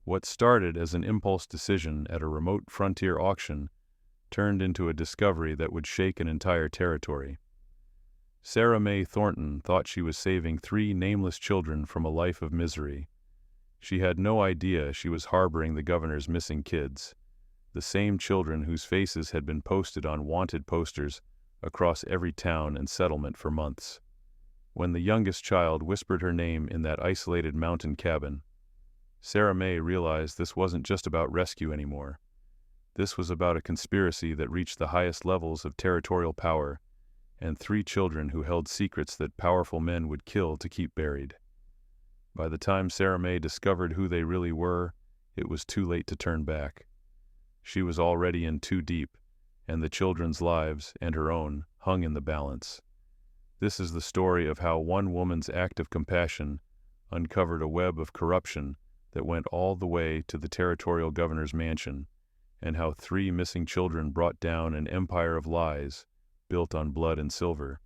What started as an impulse decision at a remote frontier auction turned into a discovery that would shake an entire territory. Sarah Mae Thornton thought she was saving 3 nameless children from a life of misery. She had no idea she was harboring the governor's missing kids, the same children whose faces had been posted on wanted posters across every town and settlement for months. When the youngest child whispered her name in that isolated mountain cabin, Sarah Mae realized this wasn't just about rescue anymore. This was about a conspiracy that reached the highest levels of territorial power, and 3 children who held secrets that powerful men would kill to keep buried. By the time Sarah Mae discovered who they really were, it was too late to turn back. She was already in too deep, and the children's lives, and her own, hung in the balance. This is the story of how one woman's act of compassion uncovered a web of corruption that went all the way to the territorial governor's mansion, and how 3 missing children brought down an empire of lies built on blood and silver.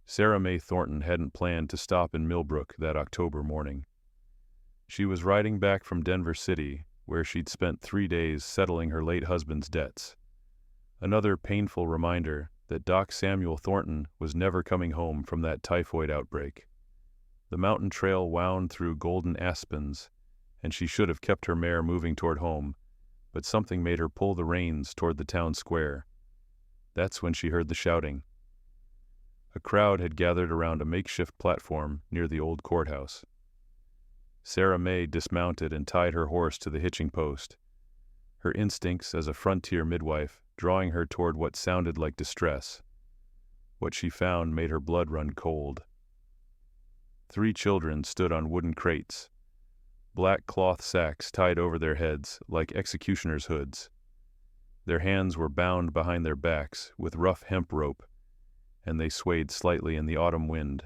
Sarah Mae Thornton hadn't planned to stop in Millbrook that October morning. She was riding back from Denver City, where she'd spent 3 days settling her late husband's debts. Another painful reminder that Doc Samuel Thornton was never coming home from that typhoid outbreak. The mountain trail wound through golden aspens, and she should have kept her mare moving toward home, but something made her pull the reins toward the town square. That's when she heard the shouting. A crowd had gathered around a makeshift platform near the old courthouse. Sarah Mae dismounted and tied her horse to the hitching post, her instincts as a frontier midwife drawing her toward what sounded like distress. What she found made her blood run cold. 3 children stood on wooden crates, black cloth sacks tied over their heads like executioners' hoods. Their hands were bound behind their backs with rough hemp rope, and they swayed slightly in the autumn wind.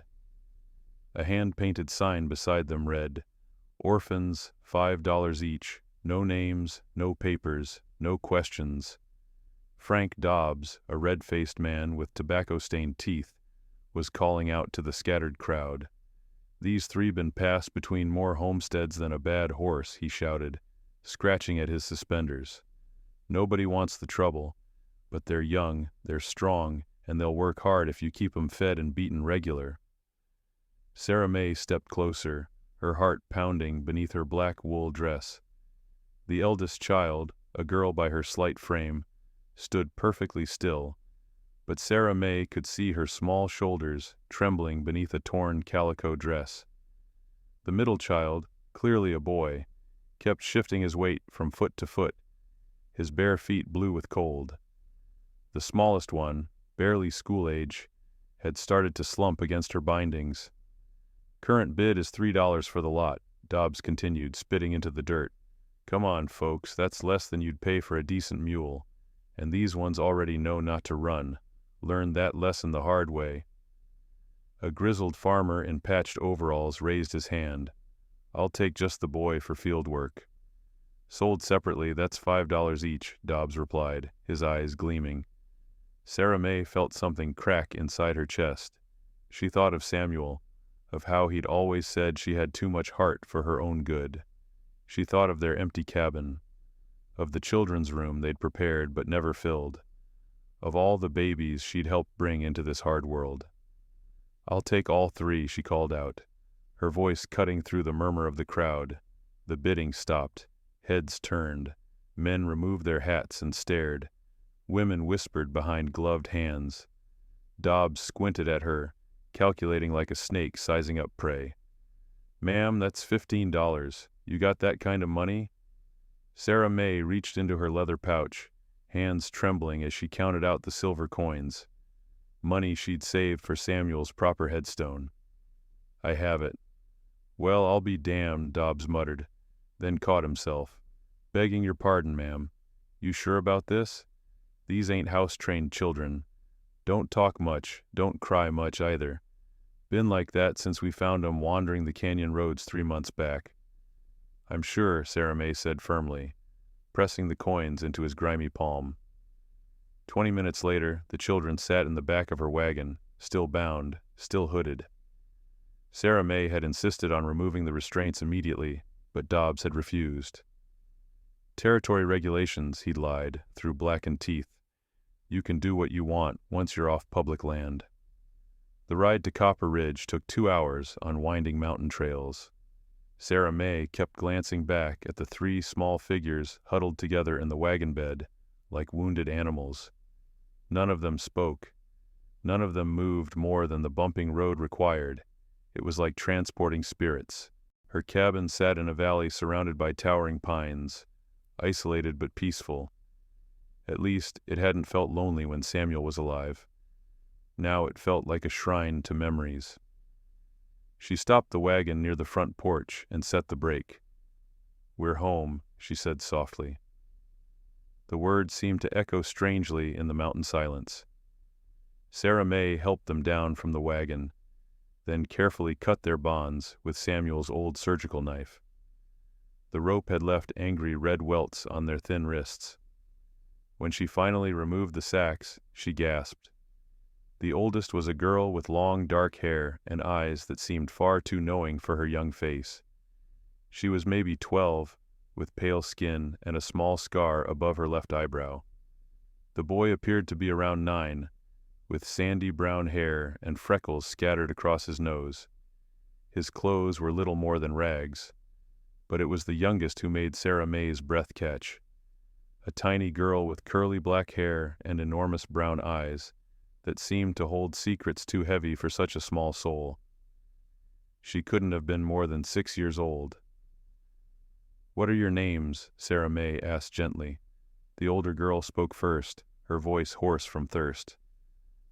A hand-painted sign beside them read, "Orphans, $5 each, no names, no papers, no questions." Frank Dobbs, a red-faced man with tobacco-stained teeth, was calling out to the scattered crowd. "These 3 been passed between more homesteads than a bad horse," he shouted, scratching at his suspenders. "Nobody wants the trouble, but they're young, they're strong, and they'll work hard if you keep 'em fed and beaten regular." Sarah Mae stepped closer, her heart pounding beneath her black wool dress. The eldest child, a girl by her slight frame, stood perfectly still, but Sarah Mae could see her small shoulders trembling beneath a torn calico dress. The middle child, clearly a boy, kept shifting his weight from foot to foot, his bare feet blue with cold. The smallest one, barely school-age, had started to slump against her bindings. "Current bid is $3 for the lot," Dobbs continued, spitting into the dirt. "Come on, folks, that's less than you'd pay for a decent mule, and these ones already know not to run. Learned that lesson the hard way." A grizzled farmer in patched overalls raised his hand. "I'll take just the boy for field work." "Sold separately, that's $5 each," Dobbs replied, his eyes gleaming. Sarah Mae felt something crack inside her chest. She thought of Samuel, of how he'd always said she had too much heart for her own good. She thought of their empty cabin, of the children's room they'd prepared but never filled, of all the babies she'd helped bring into this hard world. "I'll take all 3, she called out, her voice cutting through the murmur of the crowd. The bidding stopped. Heads turned. Men removed their hats and stared. Women whispered behind gloved hands. Dobbs squinted at her, calculating like a snake sizing up prey. "Ma'am, that's $15. You got that kind of money?" Sarah Mae reached into her leather pouch, hands trembling as she counted out the silver coins. Money she'd saved for Samuel's proper headstone. "I have it." "Well, I'll be damned," Dobbs muttered, then caught himself. "Begging your pardon, ma'am. You sure about this? These ain't house-trained children. Don't talk much, don't cry much either. Been like that since we found 'em wandering the canyon roads 3 months back." "I'm sure," Sarah Mae said firmly, pressing the coins into his grimy palm. 20 minutes later, the children sat in the back of her wagon, still bound, still hooded. Sarah Mae had insisted on removing the restraints immediately, but Dobbs had refused. Territory regulations, he lied, through blackened teeth. You can do what you want once you're off public land. The ride to Copper Ridge took 2 hours on winding mountain trails. Sarah May kept glancing back at the 3 small figures huddled together in the wagon bed, like wounded animals. None of them spoke. None of them moved more than the bumping road required. It was like transporting spirits. Her cabin sat in a valley surrounded by towering pines, isolated but peaceful. At least, it hadn't felt lonely when Samuel was alive. Now it felt like a shrine to memories. She stopped the wagon near the front porch and set the brake. "We're home," she said softly. The words seemed to echo strangely in the mountain silence. Sarah May helped them down from the wagon, then carefully cut their bonds with Samuel's old surgical knife. The rope had left angry red welts on their thin wrists. When she finally removed the sacks, she gasped. The oldest was a girl with long dark hair and eyes that seemed far too knowing for her young face. She was maybe 12, with pale skin and a small scar above her left eyebrow. The boy appeared to be around 9, with sandy brown hair and freckles scattered across his nose. His clothes were little more than rags, but it was the youngest who made Sarah May's breath catch. A tiny girl with curly black hair and enormous brown eyes that seemed to hold secrets too heavy for such a small soul. She couldn't have been more than 6 years old. "What are your names?" Sarah May asked gently. The older girl spoke first, her voice hoarse from thirst.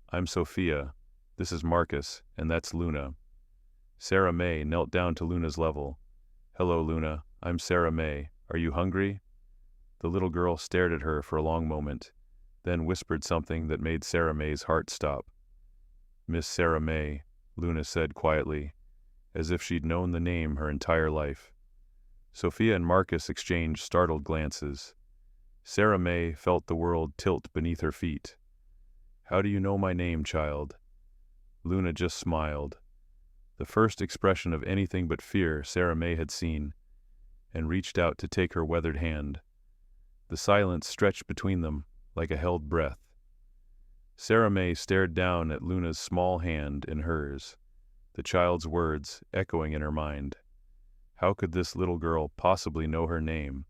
"I'm Sophia. This is Marcus, and that's Luna." Sarah May knelt down to Luna's level. "Hello, Luna. I'm Sarah May. Are you hungry?" The little girl stared at her for a long moment, then whispered something that made Sarah May's heart stop. "Miss Sarah May," Luna said quietly, as if she'd known the name her entire life. Sophia and Marcus exchanged startled glances. Sarah May felt the world tilt beneath her feet. "How do you know my name, child?" Luna just smiled, the first expression of anything but fear Sarah May had seen, and reached out to take her weathered hand. The silence stretched between them like a held breath. Sarah May stared down at Luna's small hand in hers, the child's words echoing in her mind. How could this little girl possibly know her name?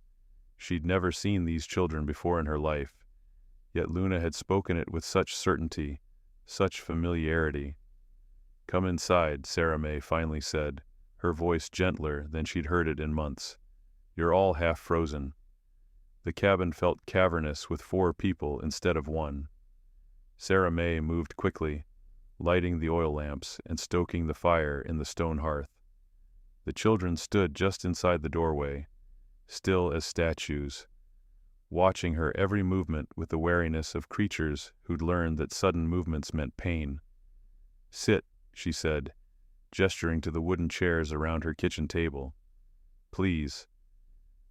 She'd never seen these children before in her life, yet Luna had spoken it with such certainty, such familiarity. "Come inside," Sarah May finally said, her voice gentler than she'd heard it in months. "You're all half frozen." The cabin felt cavernous with 4 people instead of 1. Sarah May moved quickly, lighting the oil lamps and stoking the fire in the stone hearth. The children stood just inside the doorway, still as statues, watching her every movement with the wariness of creatures who'd learned that sudden movements meant pain. "Sit," she said, gesturing to the wooden chairs around her kitchen table. "Please."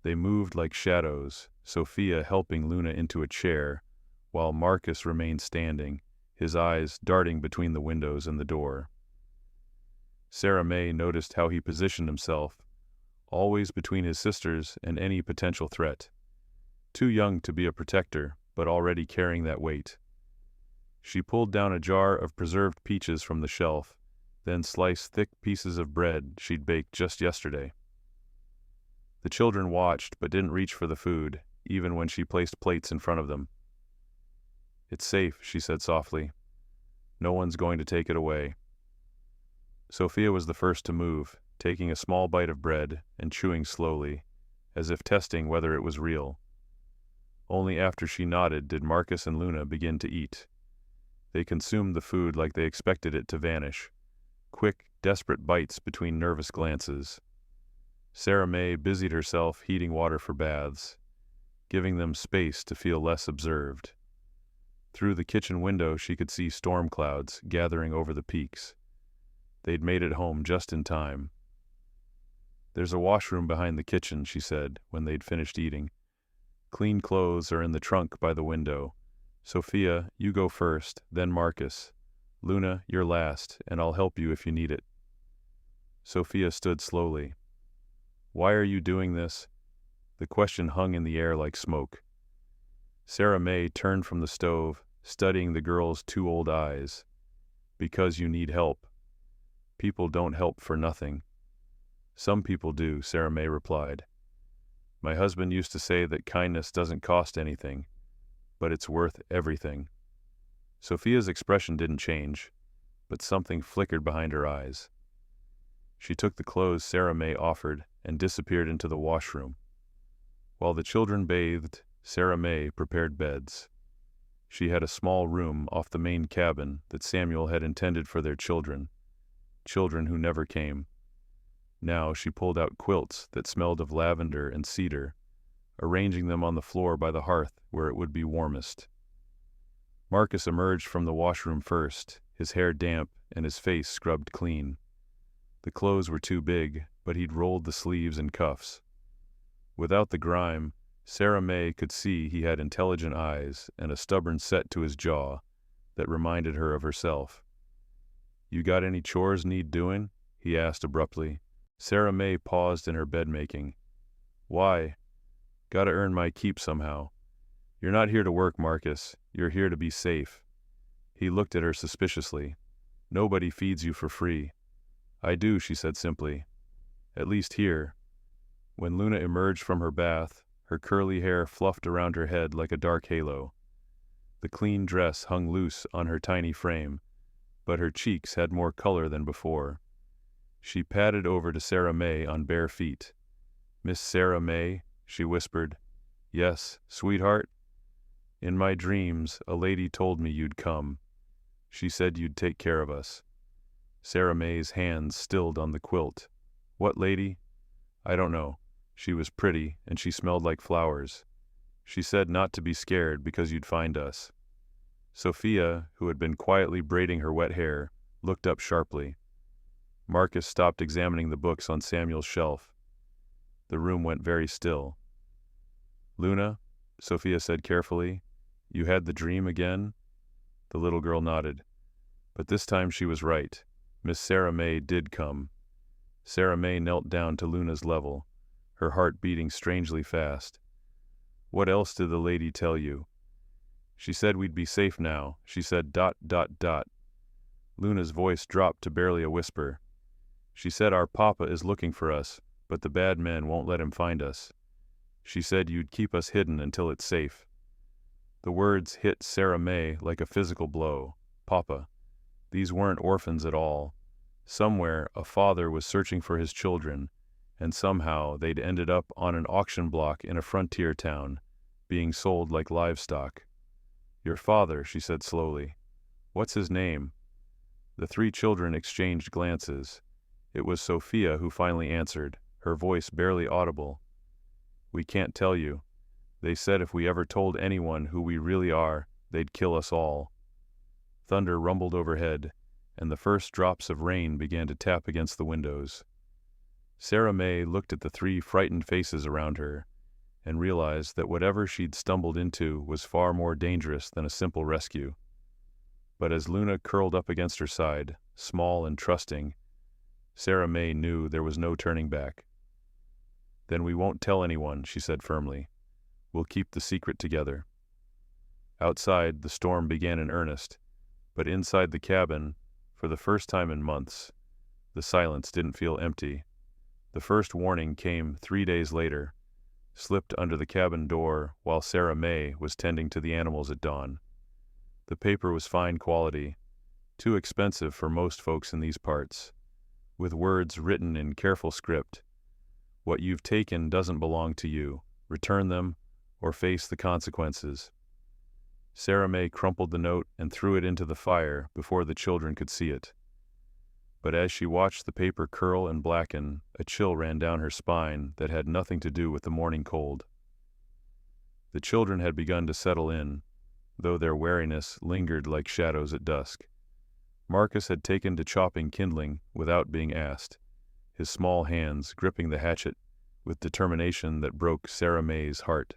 They moved like shadows, Sophia helping Luna into a chair, while Marcus remained standing, his eyes darting between the windows and the door. Sarah May noticed how he positioned himself, always between his sisters and any potential threat. Too young to be a protector, but already carrying that weight. She pulled down a jar of preserved peaches from the shelf, then sliced thick pieces of bread she'd baked just yesterday. The children watched but didn't reach for the food, even when she placed plates in front of them. "It's safe," she said softly. "No one's going to take it away." Sophia was the first to move, taking a small bite of bread and chewing slowly, as if testing whether it was real. Only after she nodded did Marcus and Luna begin to eat. They consumed the food like they expected it to vanish, quick, desperate bites between nervous glances. Sarah May busied herself heating water for baths, giving them space to feel less observed. Through the kitchen window she could see storm clouds gathering over the peaks. They'd made it home just in time. "There's a washroom behind the kitchen," she said when they'd finished eating. "Clean clothes are in the trunk by the window. Sophia, you go first, then Marcus. Luna, you're last, and I'll help you if you need it." Sophia stood slowly. "Why are you doing this?" The question hung in the air like smoke. Sarah May turned from the stove, studying the girl's two old eyes. Because you need help. People don't help for nothing. Some people do, Sarah May replied. My husband used to say that kindness doesn't cost anything, but it's worth everything. Sophia's expression didn't change, but something flickered behind her eyes. She took the clothes Sarah May offered and disappeared into the washroom. While the children bathed, Sarah May prepared beds. She had a small room off the main cabin that Samuel had intended for their children who never came. Now she pulled out quilts that smelled of lavender and cedar, arranging them on the floor by the hearth where it would be warmest. Marcus emerged from the washroom first, his hair damp and his face scrubbed clean. The clothes were too big, but he'd rolled the sleeves and cuffs. Without the grime, Sarah May could see he had intelligent eyes and a stubborn set to his jaw that reminded her of herself. You got any chores need doing? He asked abruptly. Sarah May paused in her bed-making. Why? Gotta earn my keep somehow. You're not here to work, Marcus. You're here to be safe. He looked at her suspiciously. Nobody feeds you for free. I do, she said simply. At least here. When Luna emerged from her bath, her curly hair fluffed around her head like a dark halo. The clean dress hung loose on her tiny frame, but her cheeks had more color than before. She padded over to Sarah May on bare feet. Miss Sarah May, she whispered. Yes, sweetheart? In my dreams, a lady told me you'd come. She said you'd take care of us. Sarah May's hands stilled on the quilt. What lady? I don't know. She was pretty, and she smelled like flowers. She said not to be scared because you'd find us. Sophia, who had been quietly braiding her wet hair, looked up sharply. Marcus stopped examining the books on Samuel's shelf. The room went very still. Luna, Sophia said carefully, you had the dream again? The little girl nodded. But this time she was right. Miss Sarah May did come. Sarah May knelt down to Luna's level, her heart beating strangely fast. What else did the lady tell you? She said we'd be safe now. She said ... Luna's voice dropped to barely a whisper. She said our papa is looking for us, but the bad men won't let him find us. She said you'd keep us hidden until it's safe. The words hit Sarah May like a physical blow. Papa. These weren't orphans at all. Somewhere a father was searching for his children, and somehow they'd ended up on an auction block in a frontier town, being sold like livestock. Your father, she said slowly. What's his name? The three children exchanged glances. It was Sophia who finally answered, her voice barely audible. We can't tell you. They said if we ever told anyone who we really are, they'd kill us all. Thunder rumbled overhead, and the first drops of rain began to tap against the windows. Sarah May looked at the three frightened faces around her, and realized that whatever she'd stumbled into was far more dangerous than a simple rescue. But as Luna curled up against her side, small and trusting, Sarah May knew there was no turning back. Then we won't tell anyone, she said firmly. We'll keep the secret together. Outside, the storm began in earnest, but inside the cabin, for the first time in months, the silence didn't feel empty. The first warning came 3 days later, slipped under the cabin door while Sarah May was tending to the animals at dawn. The paper was fine quality, too expensive for most folks in these parts, with words written in careful script. What you've taken doesn't belong to you. Return them, or face the consequences. Sarah May crumpled the note and threw it into the fire before the children could see it. But as she watched the paper curl and blacken, a chill ran down her spine that had nothing to do with the morning cold. The children had begun to settle in, though their wariness lingered like shadows at dusk. Marcus had taken to chopping kindling without being asked, his small hands gripping the hatchet with determination that broke Sarah May's heart.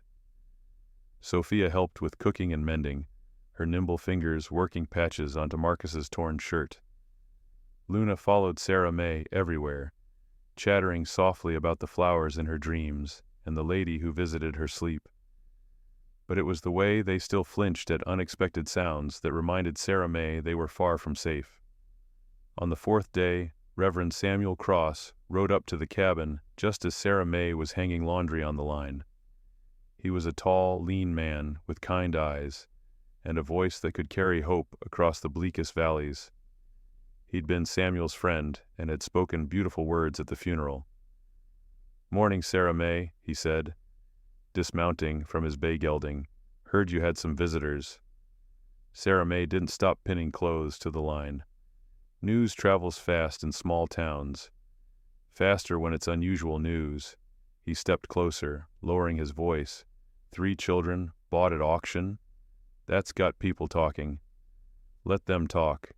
Sophia helped with cooking and mending, her nimble fingers working patches onto Marcus's torn shirt. Luna followed Sarah May everywhere, chattering softly about the flowers in her dreams and the lady who visited her sleep. But it was the way they still flinched at unexpected sounds that reminded Sarah May they were far from safe. On the fourth day, Reverend Samuel Cross rode up to the cabin just as Sarah May was hanging laundry on the line. He was a tall, lean man with kind eyes and a voice that could carry hope across the bleakest valleys. He'd been Samuel's friend and had spoken beautiful words at the funeral. "Morning, Sarah May," he said, dismounting from his bay gelding. "Heard you had some visitors." Sarah May didn't stop pinning clothes to the line. News travels fast in small towns. Faster when it's unusual news. He stepped closer, lowering his voice. 3 children, bought at auction? That's got people talking. Let them talk.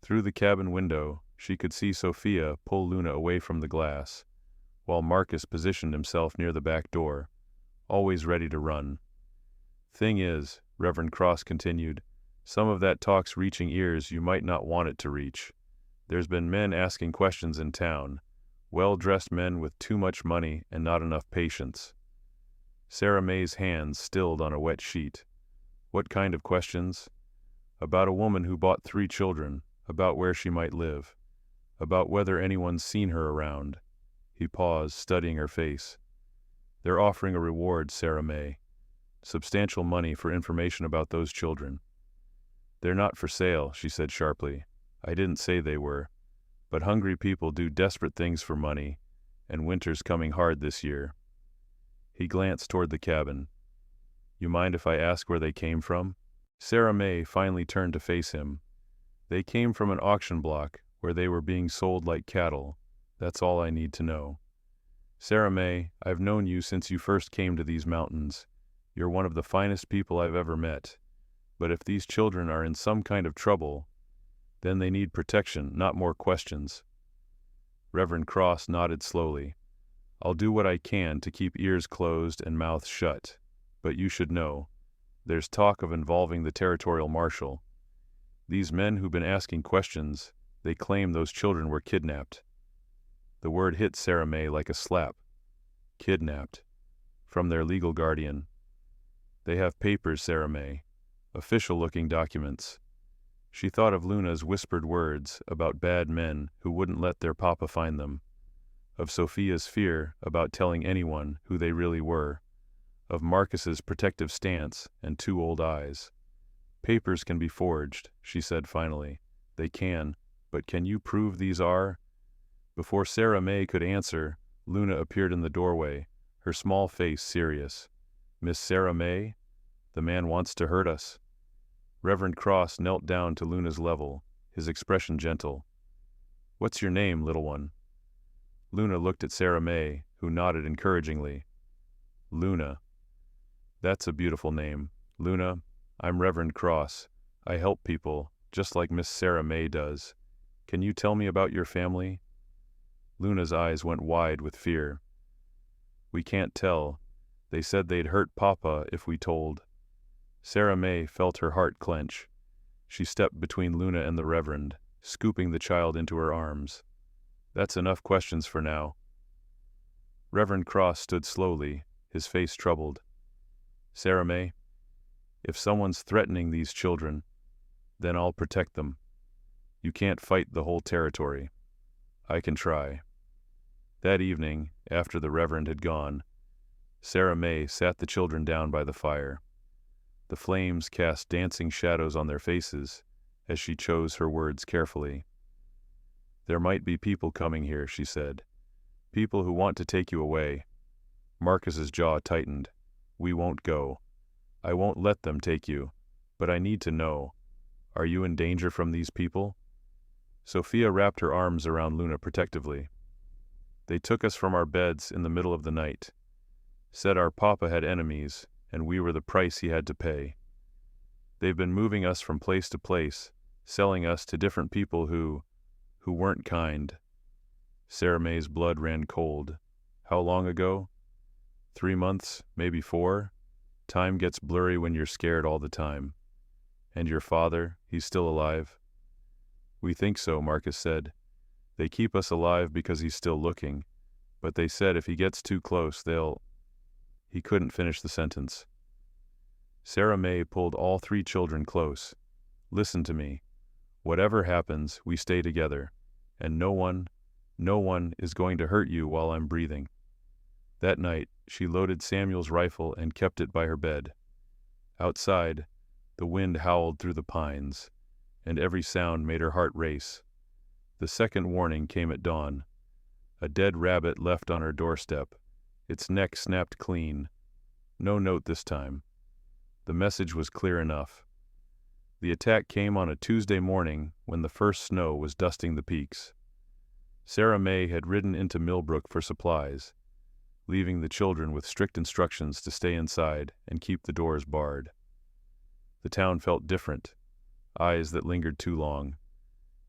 Through the cabin window, she could see Sophia pull Luna away from the glass, while Marcus positioned himself near the back door, always ready to run. "Thing is," Reverend Cross continued, "some of that talk's reaching ears you might not want it to reach. There's been men asking questions in town, well-dressed men with too much money and not enough patience." Sarah May's hands stilled on a wet sheet. "What kind of questions?" "About a woman who bought 3 children, about where she might live, about whether anyone's seen her around." He paused, studying her face. "They're offering a reward, Sarah May. Substantial money for information about those children." "They're not for sale," she said sharply. "I didn't say they were. But hungry people do desperate things for money, and winter's coming hard this year." He glanced toward the cabin. "You mind if I ask where they came from?" Sarah May finally turned to face him. "They came from an auction block where they were being sold like cattle. That's all I need to know. Sarah May, I've known you since you first came to these mountains. You're one of the finest people I've ever met. But if these children are in some kind of trouble, then they need protection, not more questions." Reverend Cross nodded slowly. "I'll do what I can to keep ears closed and mouths shut. But you should know, there's talk of involving the territorial marshal. These men who've been asking questions, they claim those children were kidnapped." The word hit Sarah May like a slap. Kidnapped. From their legal guardian. "They have papers, Sarah May. Official-looking documents." She thought of Luna's whispered words about bad men who wouldn't let their papa find them. Of Sophia's fear about telling anyone who they really were. Of Marcus's protective stance and 2 old eyes. "Papers can be forged," she said finally. "They can, but can you prove these are?" Before Sarah May could answer, Luna appeared in the doorway, her small face serious. "Miss Sarah May? The man wants to hurt us." Reverend Cross knelt down to Luna's level, his expression gentle. "What's your name, little one?" Luna looked at Sarah May, who nodded encouragingly. "Luna. That's a beautiful name. Luna, I'm Reverend Cross. I help people, just like Miss Sarah May does. Can you tell me about your family?" Luna's eyes went wide with fear. "We can't tell. They said they'd hurt Papa if we told." Sarah May felt her heart clench. She stepped between Luna and the Reverend, scooping the child into her arms. "That's enough questions for now." Reverend Cross stood slowly, his face troubled. "Sarah May, if someone's threatening these children, then I'll protect them. You can't fight the whole territory. I can try." That evening, after the Reverend had gone, Sarah May sat the children down by the fire. The flames cast dancing shadows on their faces as she chose her words carefully. "There might be people coming here," she said. "People who want to take you away." Marcus's jaw tightened. "We won't go. I won't let them take you. But I need to know. Are you in danger from these people?" Sophia wrapped her arms around Luna protectively. "They took us from our beds in the middle of the night. Said our papa had enemies, and we were the price he had to pay. They've been moving us from place to place, selling us to different people who weren't kind." Sarah May's blood ran cold. "How long ago?" 3 months, maybe 4. Time gets blurry when you're scared all the time. "And your father, he's still alive?" "We think so," Marcus said. "They keep us alive because he's still looking, but they said if he gets too close, they'll..." He couldn't finish the sentence. Sarah May pulled all 3 children close. Listen to me. Whatever happens, we stay together. And no one is going to hurt you while I'm breathing. That night, she loaded Samuel's rifle and kept it by her bed. Outside, the wind howled through the pines, and every sound made her heart race. The second warning came at dawn. A dead rabbit left on her doorstep, its neck snapped clean. No note this time. The message was clear enough. The attack came on a Tuesday morning when the first snow was dusting the peaks. Sarah May had ridden into Millbrook for supplies, leaving the children with strict instructions to stay inside and keep the doors barred. The town felt different, eyes that lingered too long,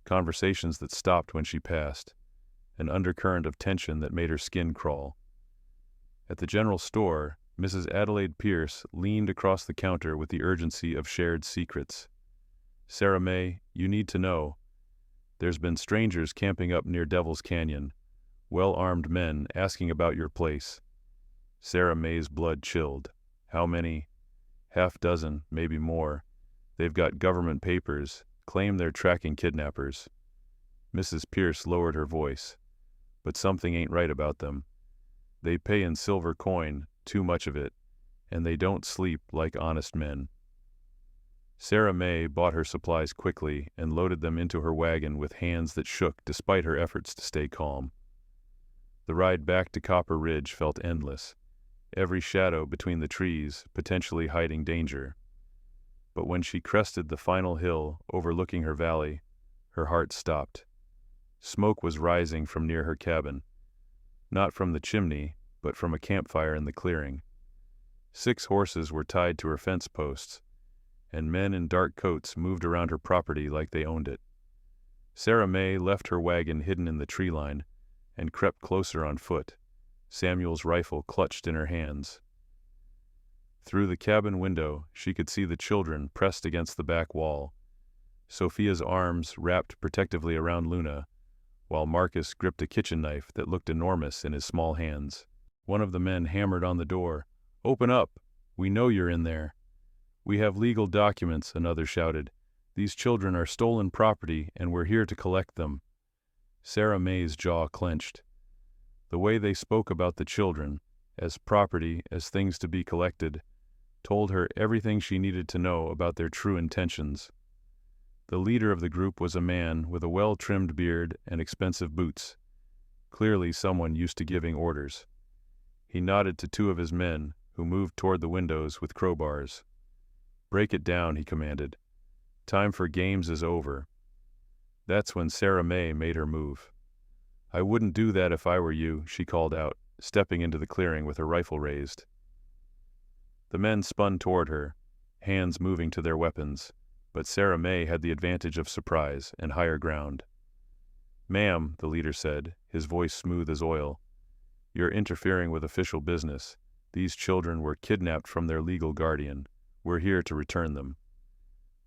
conversations that stopped when she passed, an undercurrent of tension that made her skin crawl. At the general store, Mrs. Adelaide Pierce leaned across the counter with the urgency of shared secrets. Sarah May, you need to know. There's been strangers camping up near Devil's Canyon, well-armed men asking about your place. Sarah May's blood chilled. How many? Half-dozen, maybe more. They've got government papers, claim they're tracking kidnappers. Mrs. Pierce lowered her voice. But something ain't right about them. They pay in silver coin, too much of it, and they don't sleep like honest men. Sarah May bought her supplies quickly and loaded them into her wagon with hands that shook despite her efforts to stay calm. The ride back to Copper Ridge felt endless, every shadow between the trees potentially hiding danger. But when she crested the final hill overlooking her valley, her heart stopped. Smoke was rising from near her cabin, not from the chimney, but from a campfire in the clearing. 6 horses were tied to her fence posts, and men in dark coats moved around her property like they owned it. Sarah May left her wagon hidden in the tree line and crept closer on foot, Samuel's rifle clutched in her hands. Through the cabin window, she could see the children pressed against the back wall, Sophia's arms wrapped protectively around Luna, while Marcus gripped a kitchen knife that looked enormous in his small hands. One of the men hammered on the door. "Open up! We know you're in there." "We have legal documents," another shouted. "These children are stolen property, and we're here to collect them." Sarah May's jaw clenched. The way they spoke about the children, as property, as things to be collected, told her everything she needed to know about their true intentions. The leader of the group was a man with a well-trimmed beard and expensive boots, clearly someone used to giving orders. He nodded to 2 of his men, who moved toward the windows with crowbars. "Break it down," he commanded. "Time for games is over." That's when Sarah May made her move. "I wouldn't do that if I were you," she called out, stepping into the clearing with her rifle raised. The men spun toward her, hands moving to their weapons, but Sarah May had the advantage of surprise and higher ground. "Ma'am," the leader said, his voice smooth as oil, "you're interfering with official business. These children were kidnapped from their legal guardian. We're here to return them."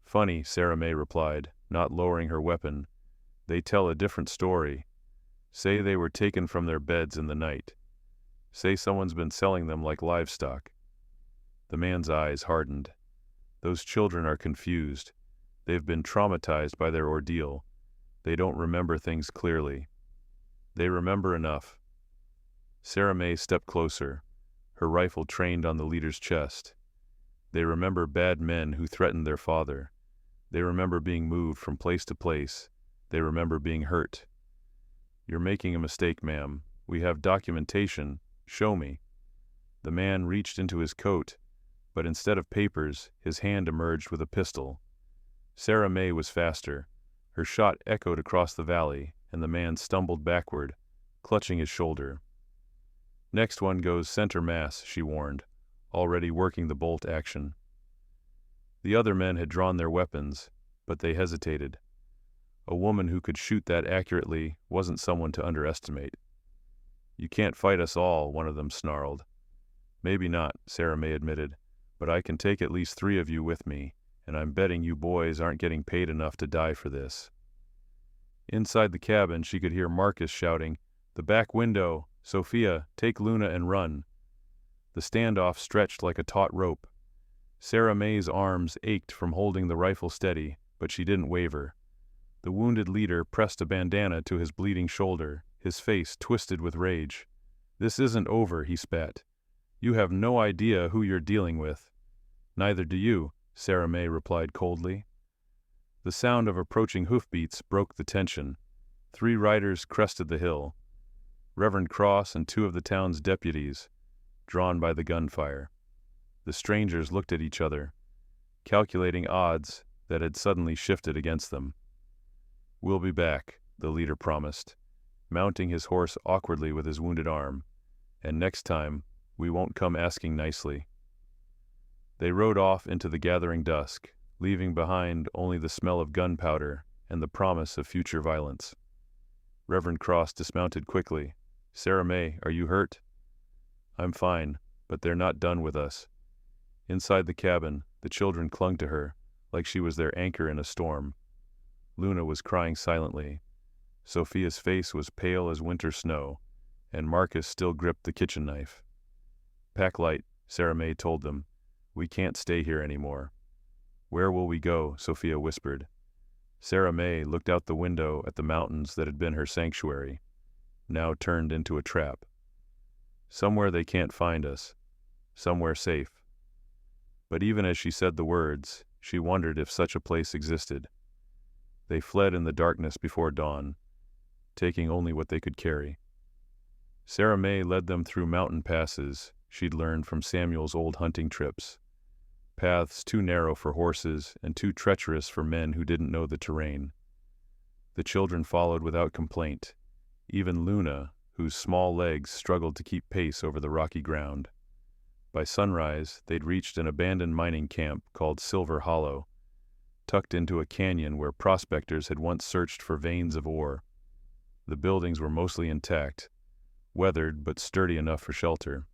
"Funny," Sarah May replied, not lowering her weapon. "They tell a different story. Say they were taken from their beds in the night. Say someone's been selling them like livestock." The man's eyes hardened. Those children are confused. They've been traumatized by their ordeal. They don't remember things clearly. They remember enough. Sarah May stepped closer, her rifle trained on the leader's chest. They remember bad men who threatened their father. They remember being moved from place to place. They remember being hurt. "You're making a mistake, ma'am. We have documentation. Show me." The man reached into his coat, but instead of papers, his hand emerged with a pistol. Sarah May was faster. Her shot echoed across the valley, and the man stumbled backward, clutching his shoulder. "Next one goes center mass," she warned, already working the bolt action. The other men had drawn their weapons, but they hesitated. A woman who could shoot that accurately wasn't someone to underestimate. "You can't fight us all," one of them snarled. "Maybe not," Sarah May admitted, "but I can take at least 3 of you with me, and I'm betting you boys aren't getting paid enough to die for this." Inside the cabin, she could hear Marcus shouting, "The back window! Sophia, take Luna and run." The standoff stretched like a taut rope. Sarah May's arms ached from holding the rifle steady, but she didn't waver. The wounded leader pressed a bandana to his bleeding shoulder, his face twisted with rage. "This isn't over," he spat. "You have no idea who you're dealing with." "Neither do you," Sarah May replied coldly. The sound of approaching hoofbeats broke the tension. 3 riders crested the hill. Reverend Cross and 2 of the town's deputies, drawn by the gunfire. The strangers looked at each other, calculating odds that had suddenly shifted against them. "We'll be back," the leader promised, mounting his horse awkwardly with his wounded arm. "And next time, we won't come asking nicely." They rode off into the gathering dusk, leaving behind only the smell of gunpowder and the promise of future violence. Reverend Cross dismounted quickly. "Sarah May, are you hurt?" "I'm fine, but they're not done with us." Inside the cabin, the children clung to her, like she was their anchor in a storm. Luna was crying silently. Sophia's face was pale as winter snow, and Marcus still gripped the kitchen knife. "Pack light," Sarah May told them. "We can't stay here anymore." "Where will we go?" Sophia whispered. Sarah May looked out the window at the mountains that had been her sanctuary, now turned into a trap. "Somewhere they can't find us. Somewhere safe." But even as she said the words, she wondered if such a place existed. They fled in the darkness before dawn, taking only what they could carry. Sarah May led them through mountain passes she'd learned from Samuel's old hunting trips. Paths too narrow for horses and too treacherous for men who didn't know the terrain. The children followed without complaint, even Luna, whose small legs struggled to keep pace over the rocky ground. By sunrise, they'd reached an abandoned mining camp called Silver Hollow, tucked into a canyon where prospectors had once searched for veins of ore. The buildings were mostly intact, weathered but sturdy enough for shelter.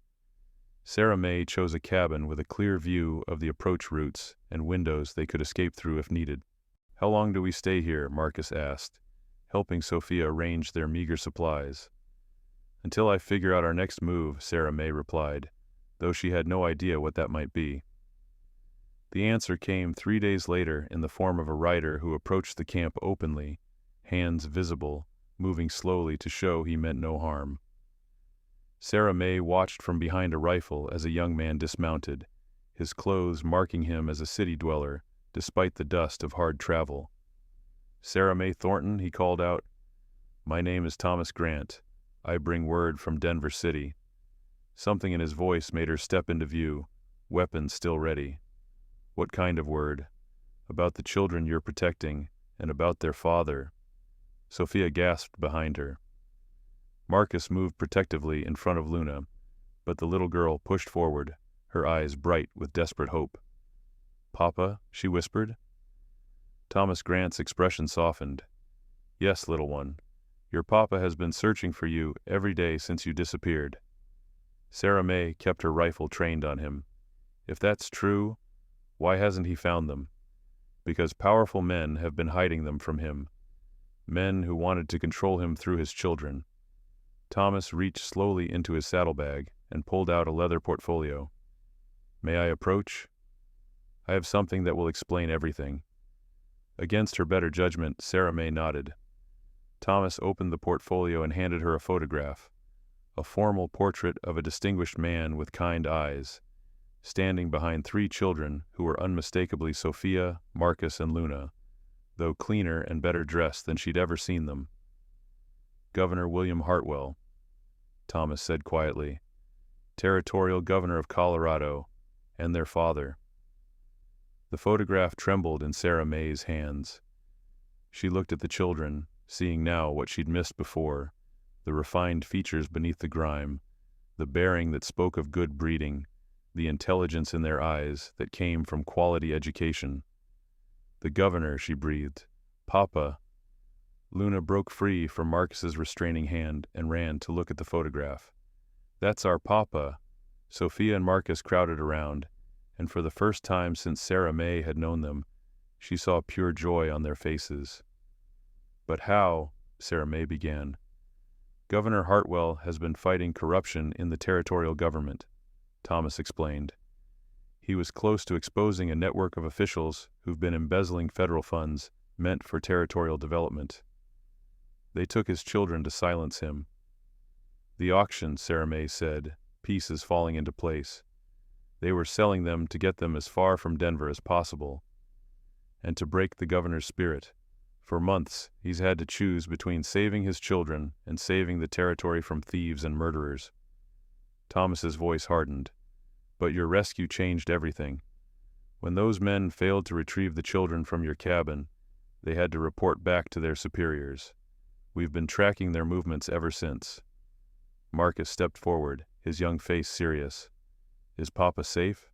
Sarah May chose a cabin with a clear view of the approach routes and windows they could escape through if needed. "How long do we stay here?" Marcus asked, helping Sophia arrange their meager supplies. "Until I figure out our next move," Sarah May replied, though she had no idea what that might be. The answer came 3 days later in the form of a rider who approached the camp openly, hands visible, moving slowly to show he meant no harm. Sarah May watched from behind a rifle as a young man dismounted, his clothes marking him as a city dweller, despite the dust of hard travel. "Sarah May Thornton," he called out. "My name is Thomas Grant. I bring word from Denver City." Something in his voice made her step into view, weapons still ready. "What kind of word?" "About the children you're protecting, and about their father." Sophia gasped behind her. Marcus moved protectively in front of Luna, but the little girl pushed forward, her eyes bright with desperate hope. "Papa?" she whispered. Thomas Grant's expression softened. "Yes, little one. Your papa has been searching for you every day since you disappeared." Sarah May kept her rifle trained on him. "If that's true, why hasn't he found them?" "Because powerful men have been hiding them from him. Men who wanted to control him through his children." Thomas reached slowly into his saddlebag and pulled out a leather portfolio. "May I approach?" "I have something that will explain everything." Against her better judgment, Sarah May nodded. Thomas opened the portfolio and handed her a photograph, a formal portrait of a distinguished man with kind eyes, standing behind 3 children who were unmistakably Sophia, Marcus, and Luna, though cleaner and better dressed than she'd ever seen them. "Governor William Hartwell," Thomas said quietly, "Territorial Governor of Colorado, and their father." The photograph trembled in Sarah May's hands. She looked at the children, seeing now what she'd missed before, the refined features beneath the grime, the bearing that spoke of good breeding, the intelligence in their eyes that came from quality education. "The governor," she breathed. "Papa." Luna broke free from Marcus's restraining hand and ran to look at the photograph. "That's our papa." Sophia and Marcus crowded around, and for the first time since Sarah May had known them, she saw pure joy on their faces. "But how?" Sarah May began. "Governor Hartwell has been fighting corruption in the territorial government," Thomas explained. He was close to exposing a network of officials who've been embezzling federal funds meant for territorial development. They took his children to silence him. The auction, Sarah May said, pieces falling into place. They were selling them to get them as far from Denver as possible, and to break the governor's spirit. For months, he's had to choose between saving his children and saving the territory from thieves and murderers. Thomas's voice hardened. But your rescue changed everything. When those men failed to retrieve the children from your cabin, they had to report back to their superiors. We've been tracking their movements ever since. Marcus stepped forward, his young face serious. Is Papa safe?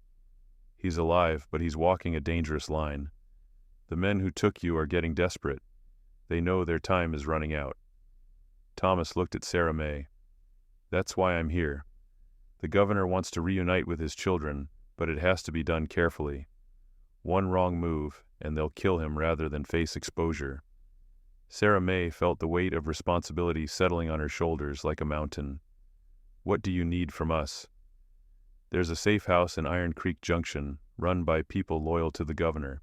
He's alive, but he's walking a dangerous line. The men who took you are getting desperate. They know their time is running out. Thomas looked at Sarah May. That's why I'm here. The governor wants to reunite with his children, but it has to be done carefully. One wrong move, and they'll kill him rather than face exposure. Sarah May felt the weight of responsibility settling on her shoulders like a mountain. What do you need from us? There's a safe house in Iron Creek Junction, run by people loyal to the governor.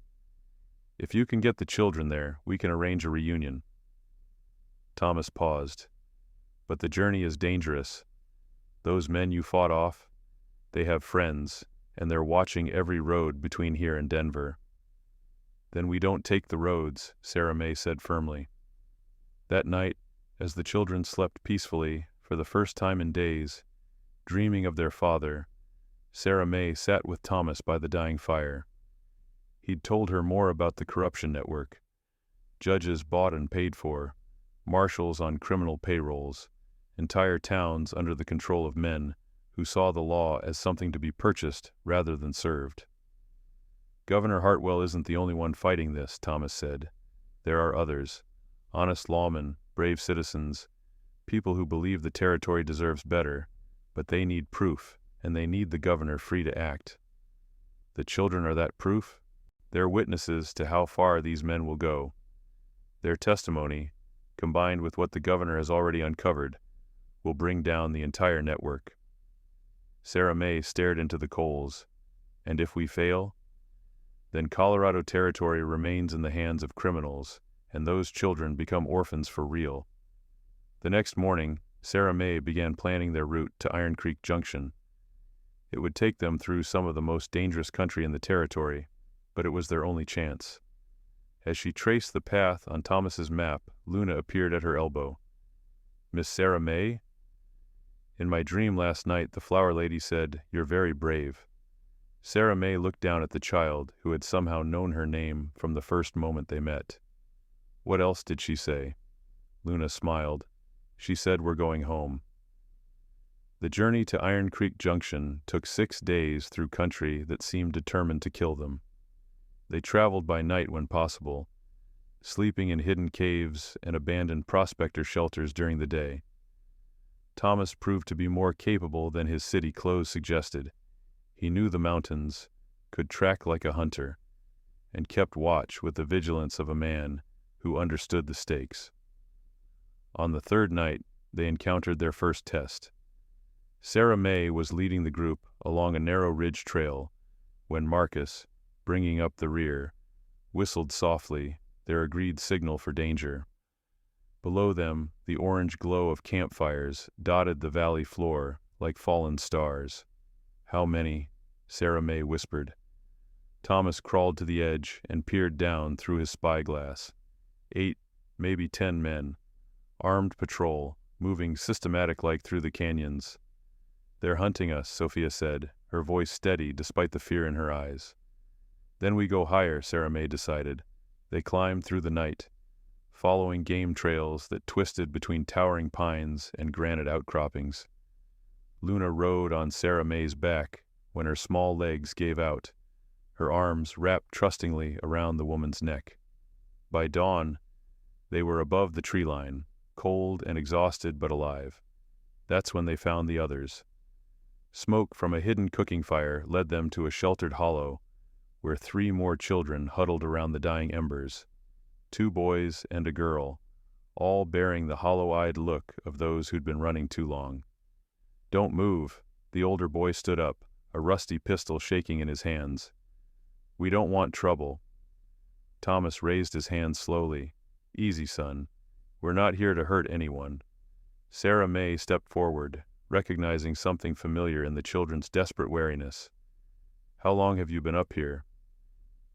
If you can get the children there, we can arrange a reunion. Thomas paused. But the journey is dangerous. Those men you fought off, they have friends, and they're watching every road between here and Denver. Then we don't take the roads, Sarah May said firmly. That night, as the children slept peacefully for the first time in days, dreaming of their father, Sarah May sat with Thomas by the dying fire. He'd told her more about the corruption network. Judges bought and paid for, marshals on criminal payrolls, entire towns under the control of men who saw the law as something to be purchased rather than served. Governor Hartwell isn't the only one fighting this, Thomas said. There are others, honest lawmen, brave citizens, people who believe the territory deserves better, but they need proof, and they need the governor free to act. The children are that proof. They're witnesses to how far these men will go. Their testimony, combined with what the governor has already uncovered, will bring down the entire network. Sarah May stared into the coals. And if we fail? Then Colorado territory remains in the hands of criminals, and those children become orphans for real. The next morning, Sarah May began planning their route to Iron Creek Junction. It would take them through some of the most dangerous country in the territory, but it was their only chance. As she traced the path on Thomas's map, Luna appeared at her elbow. Miss Sarah May? In my dream last night, the flower lady said, "You're very brave." Sarah May looked down at the child, who had somehow known her name from the first moment they met. What else did she say? Luna smiled. She said, "We're going home." The journey to Iron Creek Junction took 6 days through country that seemed determined to kill them. They traveled by night when possible, sleeping in hidden caves and abandoned prospector shelters during the day. Thomas proved to be more capable than his city clothes suggested. He knew the mountains, could track like a hunter, and kept watch with the vigilance of a man who understood the stakes. On the third night, they encountered their first test. Sarah May was leading the group along a narrow ridge trail when Marcus, bringing up the rear, whistled softly, their agreed signal for danger. Below them, the orange glow of campfires dotted the valley floor like fallen stars. How many? Sarah May whispered. Thomas crawled to the edge and peered down through his spyglass. 8, maybe 10 men. Armed patrol, moving systematic-like through the canyons. They're hunting us, Sophia said, her voice steady despite the fear in her eyes. Then we go higher, Sarah May decided. They climbed through the night, following game trails that twisted between towering pines and granite outcroppings. Luna rode on Sarah May's back when her small legs gave out, her arms wrapped trustingly around the woman's neck. By dawn, they were above the tree line, cold and exhausted but alive. That's when they found the others. Smoke from a hidden cooking fire led them to a sheltered hollow where 3 more children huddled around the dying embers. 2 boys and a girl, all bearing the hollow-eyed look of those who'd been running too long. Don't move. The older boy stood up, a rusty pistol shaking in his hands. "We don't want trouble." Thomas raised his hand slowly. "Easy, son. We're not here to hurt anyone." Sarah May stepped forward, recognizing something familiar in the children's desperate wariness. "How long have you been up here?"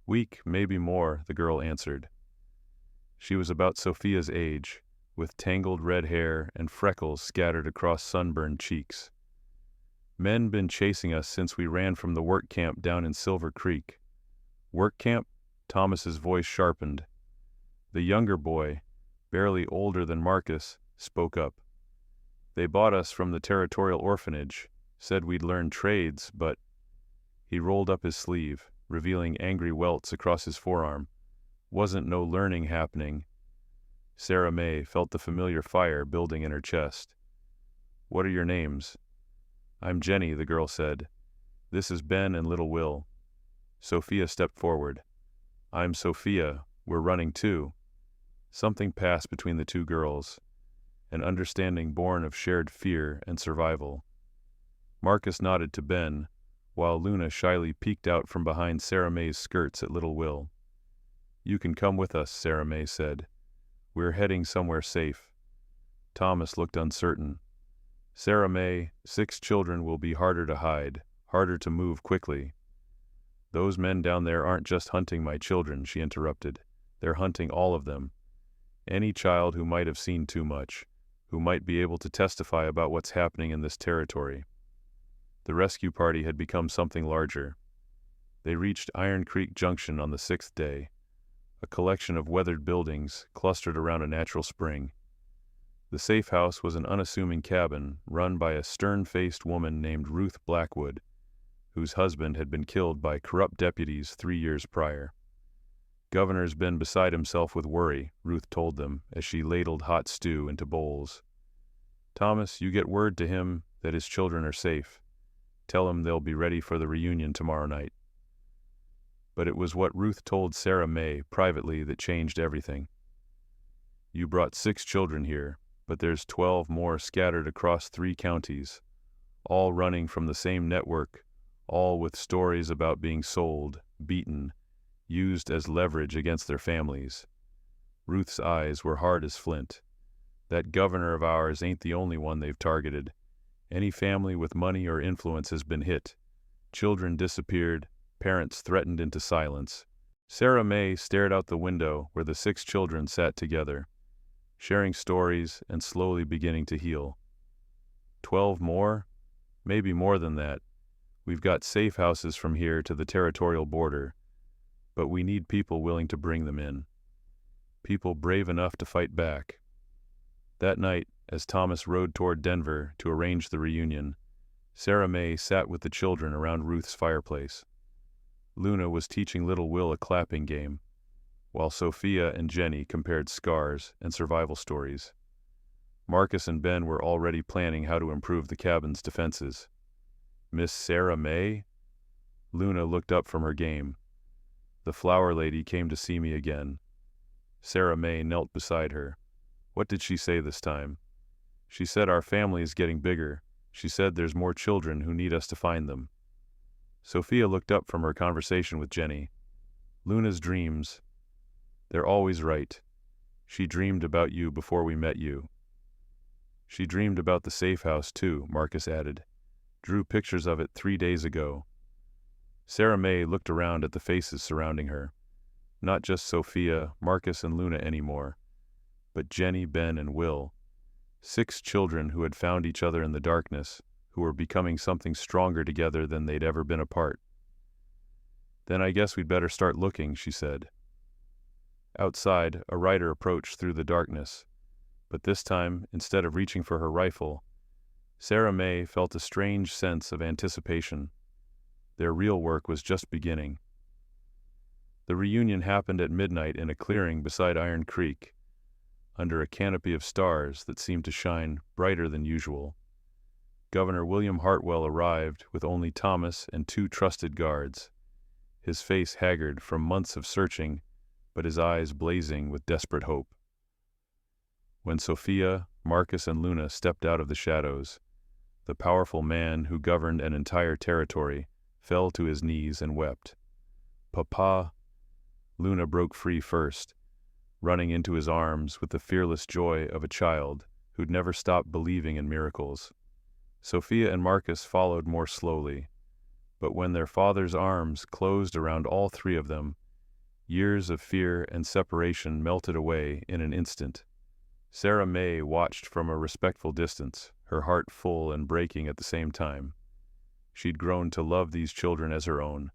"Week, maybe more," the girl answered. She was about Sophia's age, with tangled red hair and freckles scattered across sunburned cheeks. "Men been chasing us since we ran from the work camp down in Silver Creek." "Work camp?" Thomas's voice sharpened. The younger boy, barely older than Marcus, spoke up. "They bought us from the territorial orphanage, said we'd learn trades, but—" He rolled up his sleeve, revealing angry welts across his forearm. "Wasn't no learning happening." Sarah May felt the familiar fire building in her chest. "What are your names?" "I'm Jenny," the girl said. "This is Ben and little Will." Sophia stepped forward. "I'm Sophia. We're running too." Something passed between the two girls, an understanding born of shared fear and survival. Marcus nodded to Ben, while Luna shyly peeked out from behind Sarah May's skirts at little Will. "You can come with us," Sarah May said. "We're heading somewhere safe." Thomas looked uncertain. "Sarah May, 6 children will be harder to hide, harder to move quickly." "Those men down there aren't just hunting my children," she interrupted. "They're hunting all of them. Any child who might have seen too much, who might be able to testify about what's happening in this territory." The rescue party had become something larger. They reached Iron Creek Junction on the 6th day, a collection of weathered buildings clustered around a natural spring. The safe house was an unassuming cabin run by a stern-faced woman named Ruth Blackwood, whose husband had been killed by corrupt deputies 3 years prior. "Governor's been beside himself with worry," Ruth told them as she ladled hot stew into bowls. "Thomas, you get word to him that his children are safe. Tell him they'll be ready for the reunion tomorrow night." But it was what Ruth told Sarah May privately that changed everything. "You brought 6 children here, but there's 12 more scattered across 3 counties, all running from the same network, all with stories about being sold, beaten, used as leverage against their families." Ruth's eyes were hard as flint. "That governor of ours ain't the only one they've targeted. Any family with money or influence has been hit. Children disappeared, parents threatened into silence." Sarah May stared out the window where the 6 children sat together, sharing stories and slowly beginning to heal. 12 more? Maybe more than that. We've got safe houses from here to the territorial border, but we need people willing to bring them in. People brave enough to fight back. That night, as Thomas rode toward Denver to arrange the reunion, Sarah May sat with the children around Ruth's fireplace. Luna was teaching little Will a clapping game, while Sophia and Jenny compared scars and survival stories. Marcus and Ben were already planning how to improve the cabin's defenses. "Miss Sarah May?" Luna looked up from her game. "The flower lady came to see me again." Sarah May knelt beside her. "What did she say this time?" "She said our family is getting bigger. She said there's more children who need us to find them." Sophia looked up from her conversation with Jenny. "Luna's dreams. They're always right. She dreamed about you before we met you." "She dreamed about the safe house too," Marcus added. "Drew pictures of it 3 days ago." Sarah May looked around at the faces surrounding her. Not just Sophia, Marcus, and Luna anymore, but Jenny, Ben, and Will. 6 children who had found each other in the darkness, who were becoming something stronger together than they'd ever been apart. "Then I guess we'd better start looking," she said. Outside, a rider approached through the darkness, but this time, instead of reaching for her rifle, Sarah May felt a strange sense of anticipation. Their real work was just beginning. The reunion happened at midnight in a clearing beside Iron Creek, under a canopy of stars that seemed to shine brighter than usual. Governor William Hartwell arrived with only Thomas and 2 trusted guards, his face haggard from months of searching, but his eyes blazing with desperate hope. When Sophia, Marcus, and Luna stepped out of the shadows, the powerful man who governed an entire territory, fell to his knees and wept. "Papa," Luna broke free first, running into his arms with the fearless joy of a child who'd never stopped believing in miracles. Sophia and Marcus followed more slowly, but when their father's arms closed around all three of them, years of fear and separation melted away in an instant. Sarah May watched from a respectful distance, her heart full and breaking at the same time. She'd grown to love these children as her own,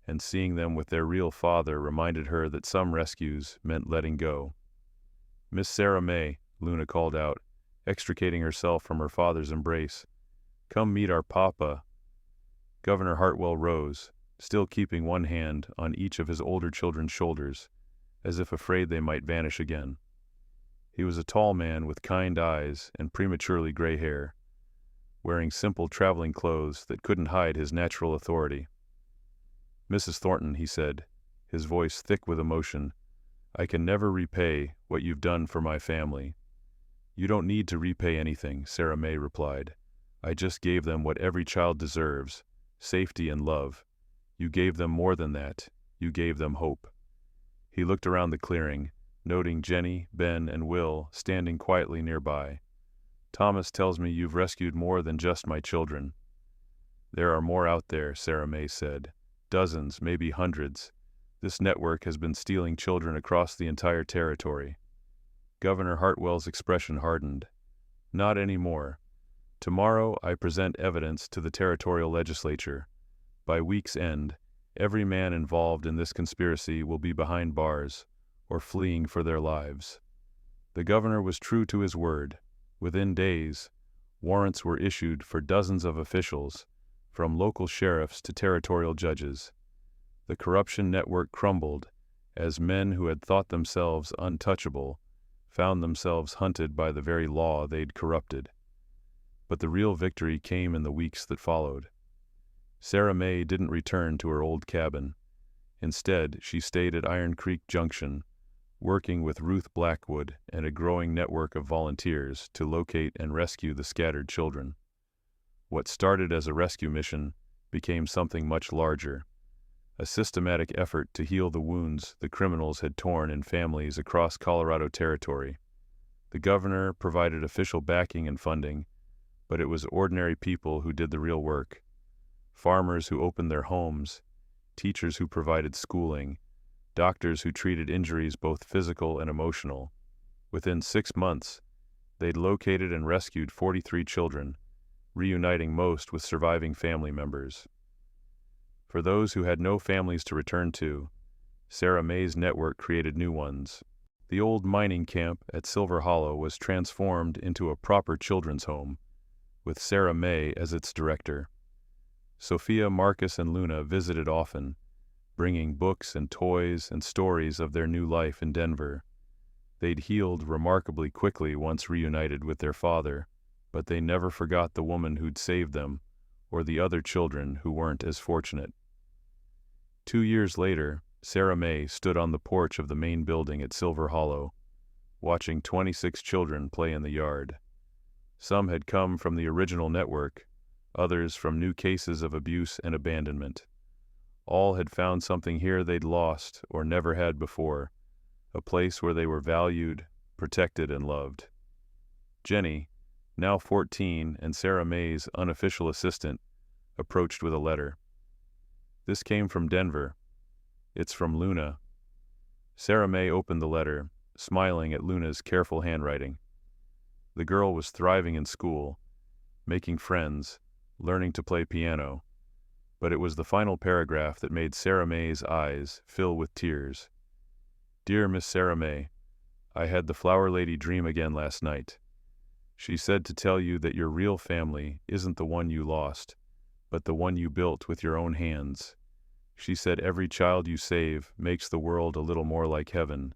and seeing them with their real father reminded her that some rescues meant letting go. "Miss Sarah May," Luna called out, extricating herself from her father's embrace. "Come meet our papa." Governor Hartwell rose, still keeping one hand on each of his older children's shoulders, as if afraid they might vanish again. He was a tall man with kind eyes and prematurely gray hair, wearing simple traveling clothes that couldn't hide his natural authority. "Mrs. Thornton," he said, his voice thick with emotion, "I can never repay what you've done for my family." "You don't need to repay anything," Sarah May replied. "I just gave them what every child deserves, safety and love. You gave them more than that. You gave them hope." He looked around the clearing, noting Jenny, Ben, and Will standing quietly nearby. "Thomas tells me you've rescued more than just my children." "There are more out there," Sarah May said. "Dozens, maybe hundreds. This network has been stealing children across the entire territory." Governor Hartwell's expression hardened. "Not anymore. Tomorrow I present evidence to the territorial legislature. By week's end, every man involved in this conspiracy will be behind bars or fleeing for their lives." The governor was true to his word. Within days, warrants were issued for dozens of officials, from local sheriffs to territorial judges. The corruption network crumbled as men who had thought themselves untouchable found themselves hunted by the very law they'd corrupted. But the real victory came in the weeks that followed. Sarah May didn't return to her old cabin. Instead, she stayed at Iron Creek Junction, working with Ruth Blackwood and a growing network of volunteers to locate and rescue the scattered children. What started as a rescue mission became something much larger, a systematic effort to heal the wounds the criminals had torn in families across Colorado territory. The governor provided official backing and funding, but it was ordinary people who did the real work. Farmers who opened their homes, teachers who provided schooling, doctors who treated injuries both physical and emotional. Within 6 months, they'd located and rescued 43 children, reuniting most with surviving family members. For those who had no families to return to, Sarah May's network created new ones. The old mining camp at Silver Hollow was transformed into a proper children's home, with Sarah May as its director. Sophia, Marcus, and Luna visited often, bringing books and toys and stories of their new life in Denver. They'd healed remarkably quickly once reunited with their father, but they never forgot the woman who'd saved them, or the other children who weren't as fortunate. 2 years later, Sarah May stood on the porch of the main building at Silver Hollow, watching 26 children play in the yard. Some had come from the original network, others from new cases of abuse and abandonment. All had found something here they'd lost or never had before, a place where they were valued, protected, and loved. Jenny, now 14 and Sarah May's unofficial assistant, approached with a letter. "This came from Denver. It's from Luna." Sarah May opened the letter, smiling at Luna's careful handwriting. The girl was thriving in school, making friends, learning to play piano, but it was the final paragraph that made Sarah May's eyes fill with tears. "Dear Miss Sarah May, I had the Flower Lady dream again last night. She said to tell you that your real family isn't the one you lost, but the one you built with your own hands. She said every child you save makes the world a little more like heaven.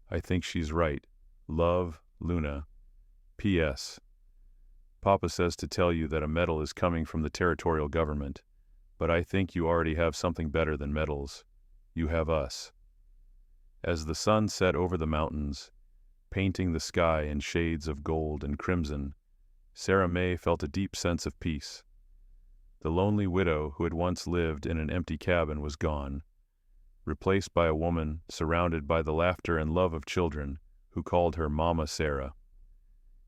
I think she's right. Love, Luna. P.S. Papa says to tell you that a medal is coming from the territorial government, but I think you already have something better than medals. You have us." As the sun set over the mountains, painting the sky in shades of gold and crimson, Sarah May felt a deep sense of peace. The lonely widow who had once lived in an empty cabin was gone, replaced by a woman surrounded by the laughter and love of children who called her Mama Sarah.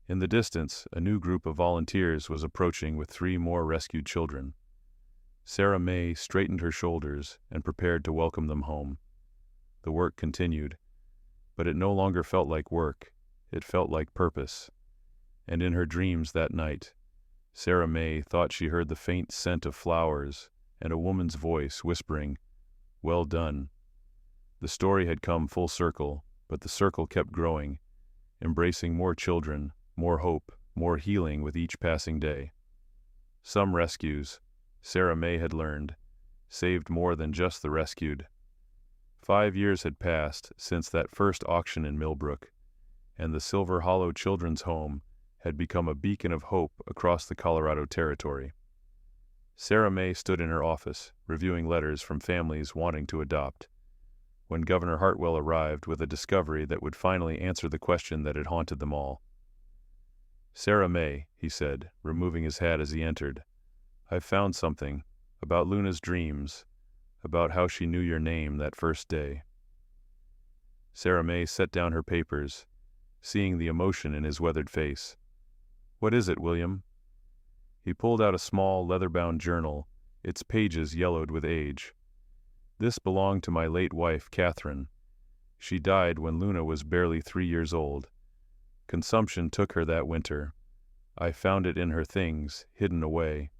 In the distance, a new group of volunteers was approaching with 3 more rescued children. Sarah May straightened her shoulders and prepared to welcome them home. The work continued, but it no longer felt like work, it felt like purpose. And in her dreams that night, Sarah May thought she heard the faint scent of flowers and a woman's voice whispering, "Well done." The story had come full circle, but the circle kept growing, embracing more children, more hope, more healing with each passing day. Some rescues, Sarah May had learned, saved more than just the rescued. 5 years had passed since that first auction in Millbrook, and the Silver Hollow Children's Home had become a beacon of hope across the Colorado Territory. Sarah May stood in her office, reviewing letters from families wanting to adopt, when Governor Hartwell arrived with a discovery that would finally answer the question that had haunted them all. "Sarah May," he said, removing his hat as he entered, "I've found something about Luna's dreams, about how she knew your name that first day." Sarah May set down her papers, seeing the emotion in his weathered face. "What is it, William?" He pulled out a small, leather-bound journal, its pages yellowed with age. "This belonged to my late wife, Catherine. She died when Luna was barely 3 years old. Consumption took her that winter. I found it in her things, hidden away."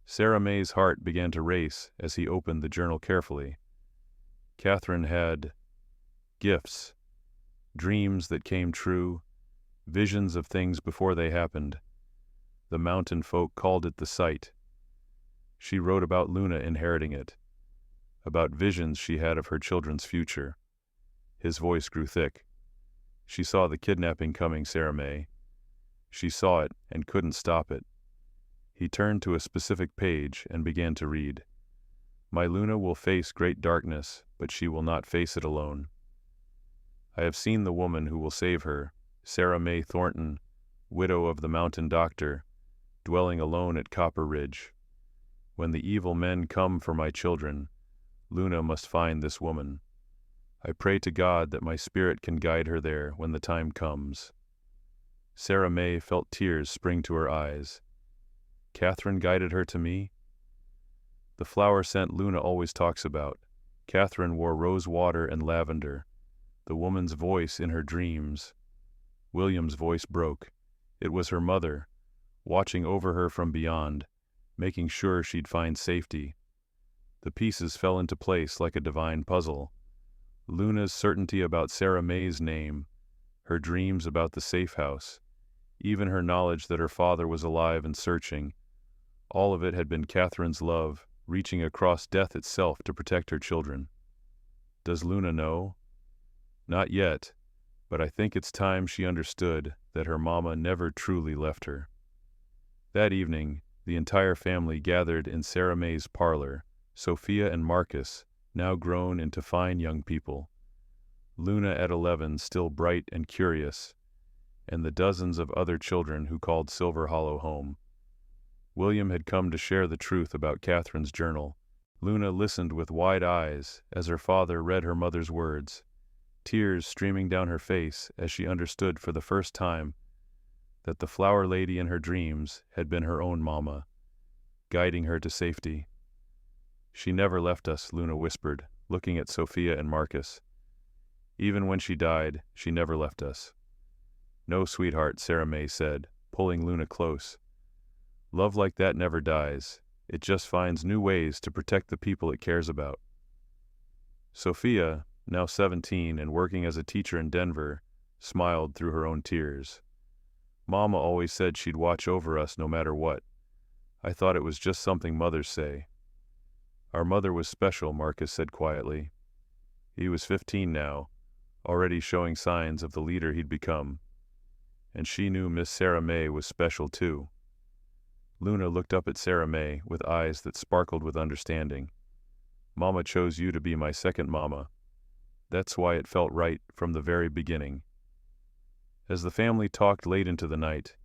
Sarah May's heart began to race as he opened the journal carefully. Catherine had gifts, dreams that came true, visions of things before they happened. The mountain folk called it the sight. She wrote about Luna inheriting it, about visions she had of her children's future. His voice grew thick. "She saw the kidnapping coming, Sarah May. She saw it and couldn't stop it." He turned to a specific page and began to read. "My Luna will face great darkness, but she will not face it alone. I have seen the woman who will save her, Sarah May Thornton, widow of the mountain doctor, dwelling alone at Copper Ridge. When the evil men come for my children, Luna must find this woman. I pray to God that my spirit can guide her there when the time comes." Sarah May felt tears spring to her eyes. Catherine guided her to me? The flower scent Luna always talks about. Catherine wore rose water and lavender. The woman's voice in her dreams. William's voice broke. It was her mother, watching over her from beyond, making sure she'd find safety. The pieces fell into place like a divine puzzle. Luna's certainty about Sarah May's name, her dreams about the safe house, even her knowledge that her father was alive and searching, all of it had been Catherine's love, reaching across death itself to protect her children. Does Luna know? Not yet, but I think it's time she understood that her mama never truly left her. That evening, the entire family gathered in Sarah May's parlor, Sophia and Marcus, now grown into fine young people, Luna at 11 still bright and curious, and the dozens of other children who called Silver Hollow home. William had come to share the truth about Catherine's journal. Luna listened with wide eyes as her father read her mother's words, tears streaming down her face as she understood for the first time that the flower lady in her dreams had been her own mama, guiding her to safety. "She never left us," Luna whispered, looking at Sophia and Marcus. "Even when she died, she never left us." "No, sweetheart," Sarah May said, pulling Luna close. "Love like that never dies. It just finds new ways to protect the people it cares about." Sophia, now 17 and working as a teacher in Denver, smiled through her own tears. "Mama always said she'd watch over us no matter what. I thought it was just something mothers say." "Our mother was special," Marcus said quietly. He was 15 now, already showing signs of the leader he'd become. And she knew Miss Sarah May was special too. Luna looked up at Sarah May with eyes that sparkled with understanding. "Mama chose you to be my second mama. That's why it felt right from the very beginning." As the family talked late into the night,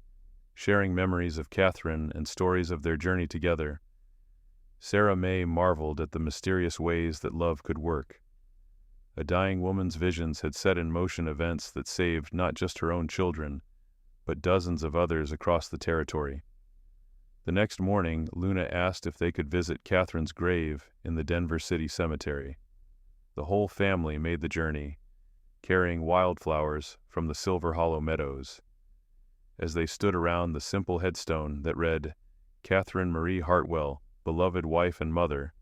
sharing memories of Catherine and stories of their journey together. Sarah May marveled at the mysterious ways that love could work. A dying woman's visions had set in motion events that saved not just her own children, but dozens of others across the territory. The next morning, Luna asked if they could visit Catherine's grave in the Denver City Cemetery. The whole family made the journey, carrying wildflowers from the Silver Hollow meadows. As they stood around the simple headstone that read, "Catherine Marie Hartwell, beloved wife and mother,"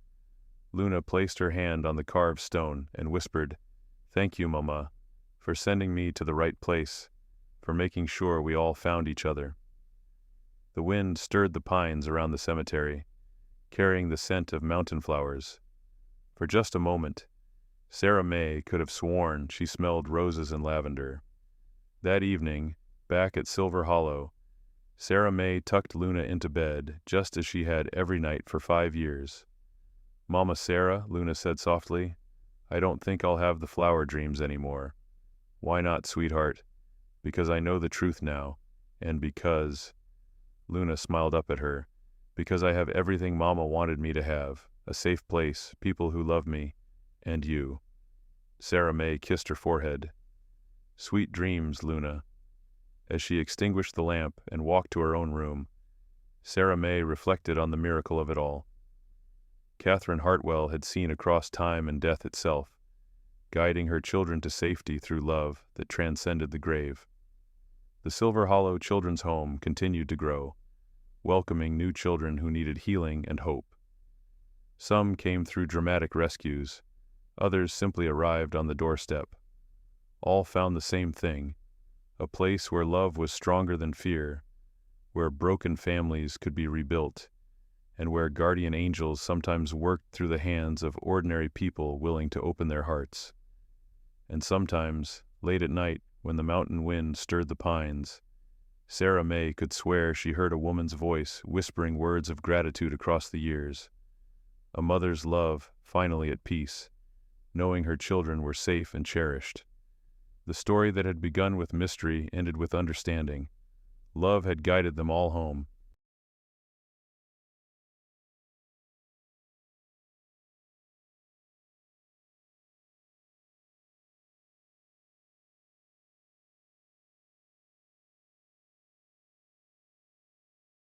Luna placed her hand on the carved stone and whispered, "Thank you, Mama, for sending me to the right place, for making sure we all found each other." The wind stirred the pines around the cemetery, carrying the scent of mountain flowers. For just a moment, Sarah May could have sworn she smelled roses and lavender. That evening, back at Silver Hollow, Sarah May tucked Luna into bed just as she had every night for 5 years. "Mama Sarah," Luna said softly, "I don't think I'll have the flower dreams anymore." "Why not, sweetheart?" "Because I know the truth now, and because—" Luna smiled up at her, "because I have everything Mama wanted me to have, a safe place, people who love me, and you." Sarah May kissed her forehead. "Sweet dreams, Luna." As she extinguished the lamp and walked to her own room, Sarah May reflected on the miracle of it all. Catherine Hartwell had seen across time and death itself, guiding her children to safety through love that transcended the grave. The Silver Hollow Children's Home continued to grow, welcoming new children who needed healing and hope. Some came through dramatic rescues, others simply arrived on the doorstep. All found the same thing, a place where love was stronger than fear, where broken families could be rebuilt, and where guardian angels sometimes worked through the hands of ordinary people willing to open their hearts. And sometimes, late at night, when the mountain wind stirred the pines, Sarah May could swear she heard a woman's voice whispering words of gratitude across the years. A mother's love, finally at peace, knowing her children were safe and cherished. The story that had begun with mystery ended with understanding. Love had guided them all home,